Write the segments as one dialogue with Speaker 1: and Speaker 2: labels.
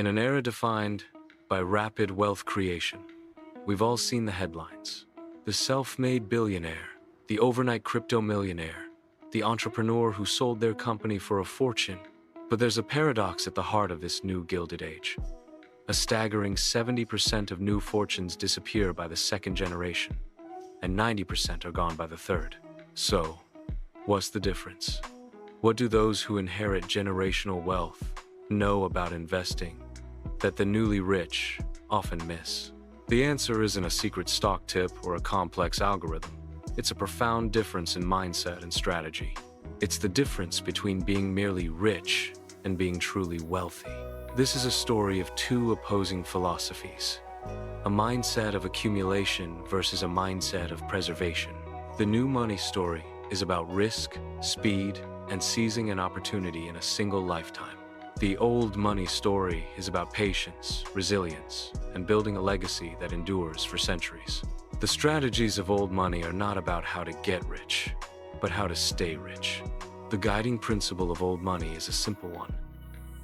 Speaker 1: In an era defined by rapid wealth creation, we've all seen the headlines. The self-made billionaire, the overnight crypto millionaire, the entrepreneur who sold their company for a fortune. But there's a paradox at the heart of this new Gilded Age. A staggering 70% of new fortunes disappear by the second generation, and 90% are gone by the third. So, what's the difference? What do those who inherit generational wealth know about investing that the newly rich often miss? The answer isn't a secret stock tip or a complex algorithm. It's a profound difference in mindset and strategy. It's the difference between being merely rich and being truly wealthy. This is a story of two opposing philosophies, a mindset of accumulation versus a mindset of preservation. The new money story is about risk, speed, and seizing an opportunity in a single lifetime. The old money story is about patience, resilience, and building a legacy that endures for centuries. The strategies of old money are not about how to get rich, but how to stay rich. The guiding principle of old money is a simple one.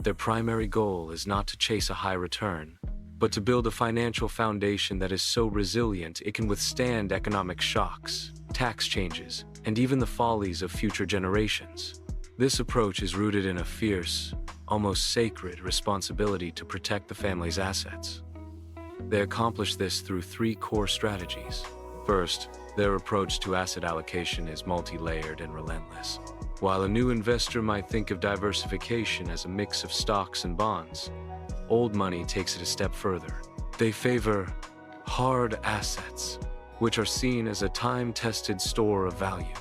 Speaker 1: Their primary goal is not to chase a high return, but to build a financial foundation that is so resilient it can withstand economic shocks, tax changes, and even the follies of future generations. This approach is rooted in a fierce, almost sacred responsibility to protect the family's assets. They accomplish this through three core strategies. First, their approach to asset allocation is multi-layered and relentless. While a new investor might think of diversification as a mix of stocks and bonds, old money takes it a step further. They favor hard assets, which are seen as a time-tested store of value.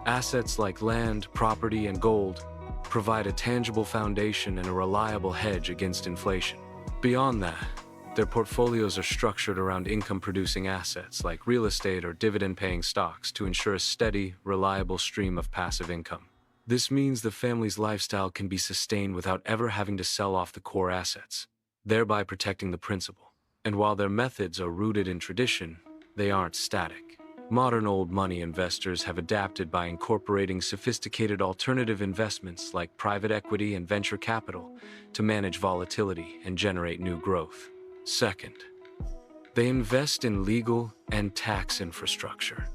Speaker 1: Assets like land, property, and gold provide a tangible foundation and a reliable hedge against inflation. Beyond that, their portfolios are structured around income-producing assets like real estate or dividend-paying stocks to ensure a steady, reliable stream of passive income. This means the family's lifestyle can be sustained without ever having to sell off the core assets, thereby protecting the principal. And while their methods are rooted in tradition, they aren't static. Modern old money investors have adapted by incorporating sophisticated alternative investments like private equity and venture capital to manage volatility and generate new growth. Second, they invest in legal and tax infrastructure.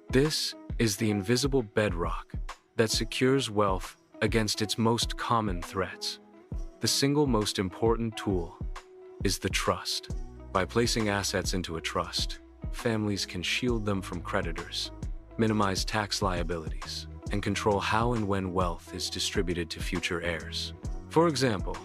Speaker 1: This is the invisible bedrock that secures wealth against its most common threats. The single most important tool is the trust. By placing assets into a trust, families can shield them from creditors, minimize tax liabilities, and control how and when wealth is distributed to future heirs. For example,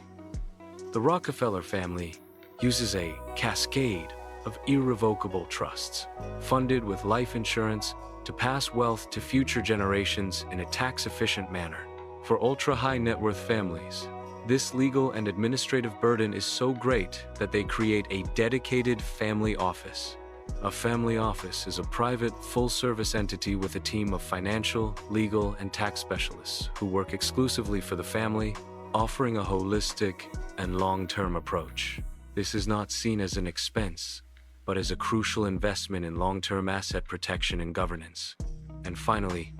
Speaker 1: the Rockefeller family uses a cascade of irrevocable trusts, funded with life insurance, to pass wealth to future generations in a tax-efficient manner. For ultra-high net worth families, this legal and administrative burden is so great that they create a dedicated family office. A family office is a private, full-service entity with a team of financial, legal, and tax specialists who work exclusively for the family, offering a holistic and long-term approach. This is not seen as an expense, but as a crucial investment in long-term asset protection and governance. And finally,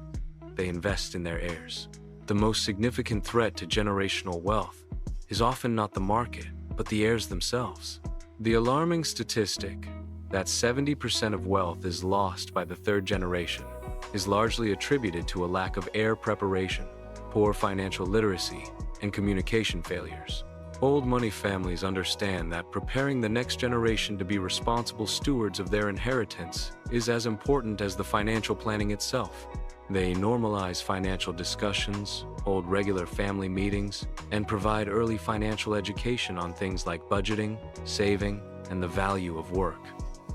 Speaker 1: they invest in their heirs. The most significant threat to generational wealth is often not the market, but the heirs themselves. The alarming statistic that 70% of wealth is lost by the third generation is largely attributed to a lack of heir preparation, poor financial literacy, and communication failures. Old money families understand that preparing the next generation to be responsible stewards of their inheritance is as important as the financial planning itself. They normalize financial discussions, hold regular family meetings, and provide early financial education on things like budgeting, saving, and the value of work.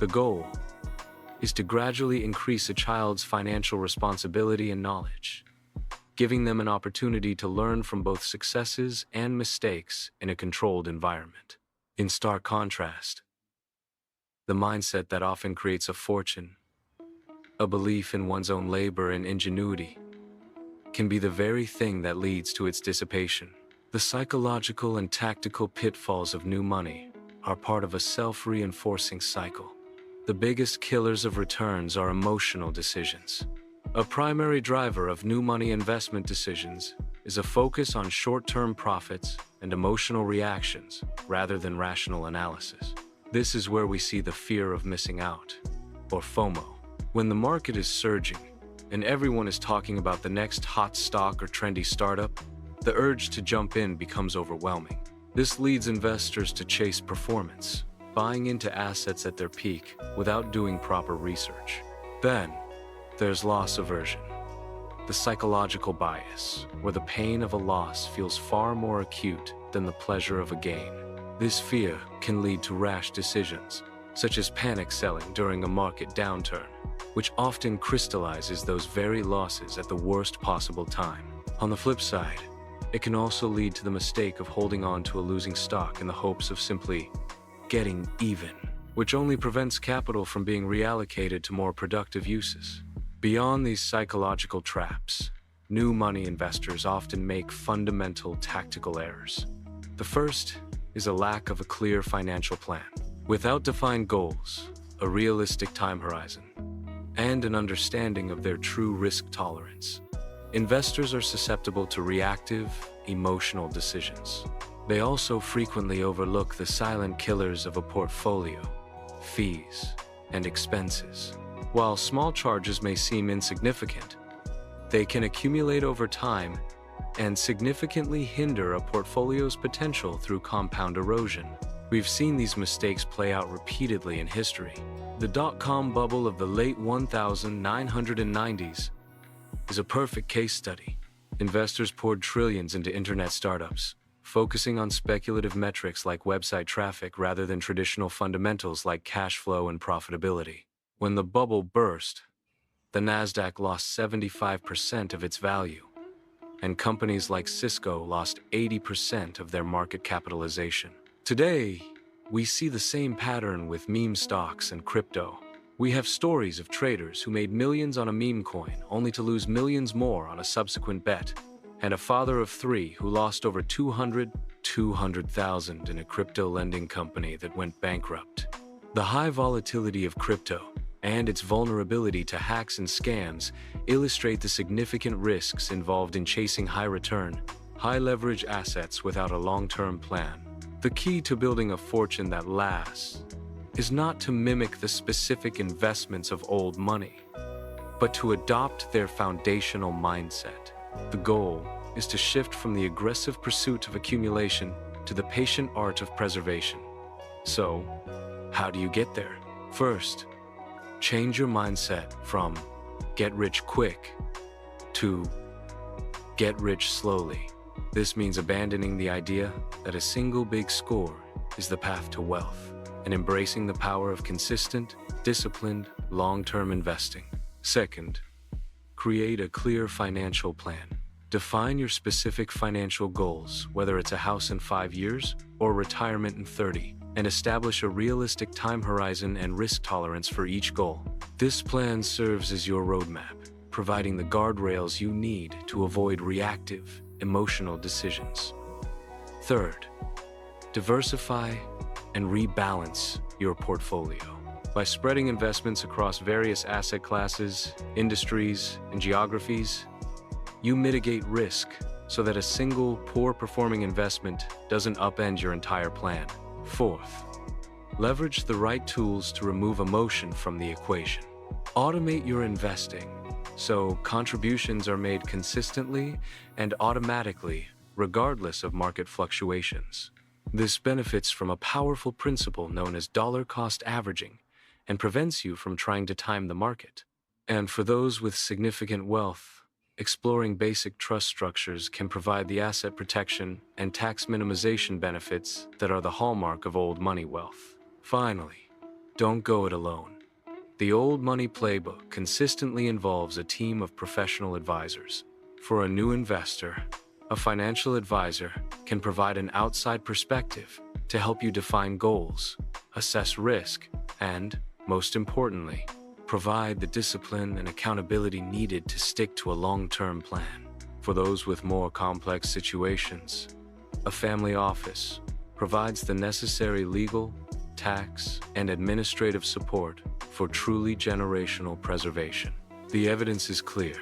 Speaker 1: The goal is to gradually increase a child's financial responsibility and knowledge, giving them an opportunity to learn from both successes and mistakes in a controlled environment. In stark contrast, the mindset that often creates a fortune, a belief in one's own labor and ingenuity, can be the very thing that leads to its dissipation. The psychological and tactical pitfalls of new money are part of a self-reinforcing cycle. The biggest killers of returns are emotional decisions. A primary driver of new money investment decisions is a focus on short-term profits and emotional reactions rather than rational analysis. This is where we see the fear of missing out, or FOMO. When the market is surging and everyone is talking about the next hot stock or trendy startup, the urge to jump in becomes overwhelming. This leads investors to chase performance, buying into assets at their peak without doing proper research. Then, there's loss aversion, the psychological bias, where the pain of a loss feels far more acute than the pleasure of a gain. This fear can lead to rash decisions, such as panic selling during a market downturn, which often crystallizes those very losses at the worst possible time. On the flip side, it can also lead to the mistake of holding on to a losing stock in the hopes of simply getting even, which only prevents capital from being reallocated to more productive uses. Beyond these psychological traps, new money investors often make fundamental tactical errors. The first is a lack of a clear financial plan. Without defined goals, a realistic time horizon, and an understanding of their true risk tolerance, investors are susceptible to reactive, emotional decisions. They also frequently overlook the silent killers of a portfolio: fees and expenses. While small charges may seem insignificant, they can accumulate over time and significantly hinder a portfolio's potential through compound erosion. We've seen these mistakes play out repeatedly in history. The dot-com bubble of the late 1990s is a perfect case study. Investors poured trillions into internet startups, focusing on speculative metrics like website traffic rather than traditional fundamentals like cash flow and profitability. When the bubble burst, the Nasdaq lost 75% of its value, and companies like Cisco lost 80% of their market capitalization. Today, we see the same pattern with meme stocks and crypto. We have stories of traders who made millions on a meme coin only to lose millions more on a subsequent bet, and a father of three who lost over $200,000 in a crypto lending company that went bankrupt. The high volatility of crypto and its vulnerability to hacks and scams illustrate the significant risks involved in chasing high-return, high-leverage assets without a long-term plan. The key to building a fortune that lasts is not to mimic the specific investments of old money, but to adopt their foundational mindset. The goal is to shift from the aggressive pursuit of accumulation to the patient art of preservation. So, how do you get there? First, change your mindset from get rich quick to get rich slowly. This means abandoning the idea that a single big score is the path to wealth and embracing the power of consistent, disciplined, long-term investing. Second, create a clear financial plan. Define your specific financial goals, whether it's a house in 5 years or retirement in 30, and establish a realistic time horizon and risk tolerance for each goal. This plan serves as your roadmap, providing the guardrails you need to avoid reactive, emotional decisions. Third, diversify and rebalance your portfolio. By spreading investments across various asset classes, industries, and geographies, you mitigate risk so that a single poor-performing investment doesn't upend your entire plan. Fourth, leverage the right tools to remove emotion from the equation. Automate your investing so contributions are made consistently and automatically, regardless of market fluctuations. This benefits from a powerful principle known as dollar-cost averaging and prevents you from trying to time the market. And for those with significant wealth, exploring basic trust structures can provide the asset protection and tax minimization benefits that are the hallmark of old money wealth. Finally, don't go it alone. The old money playbook consistently involves a team of professional advisors. For a new investor, a financial advisor can provide an outside perspective to help you define goals, assess risk, and, most importantly, provide the discipline and accountability needed to stick to a long-term plan. For those with more complex situations, a family office provides the necessary legal, tax, and administrative support for truly generational preservation. The evidence is clear.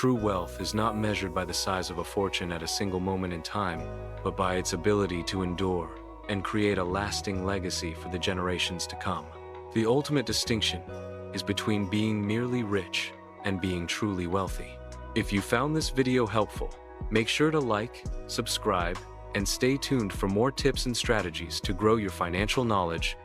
Speaker 1: True wealth is not measured by the size of a fortune at a single moment in time, but by its ability to endure and create a lasting legacy for the generations to come. The ultimate distinction is between being merely rich and being truly wealthy. If you found this video helpful, make sure to like, subscribe, and stay tuned for more tips and strategies to grow your financial knowledge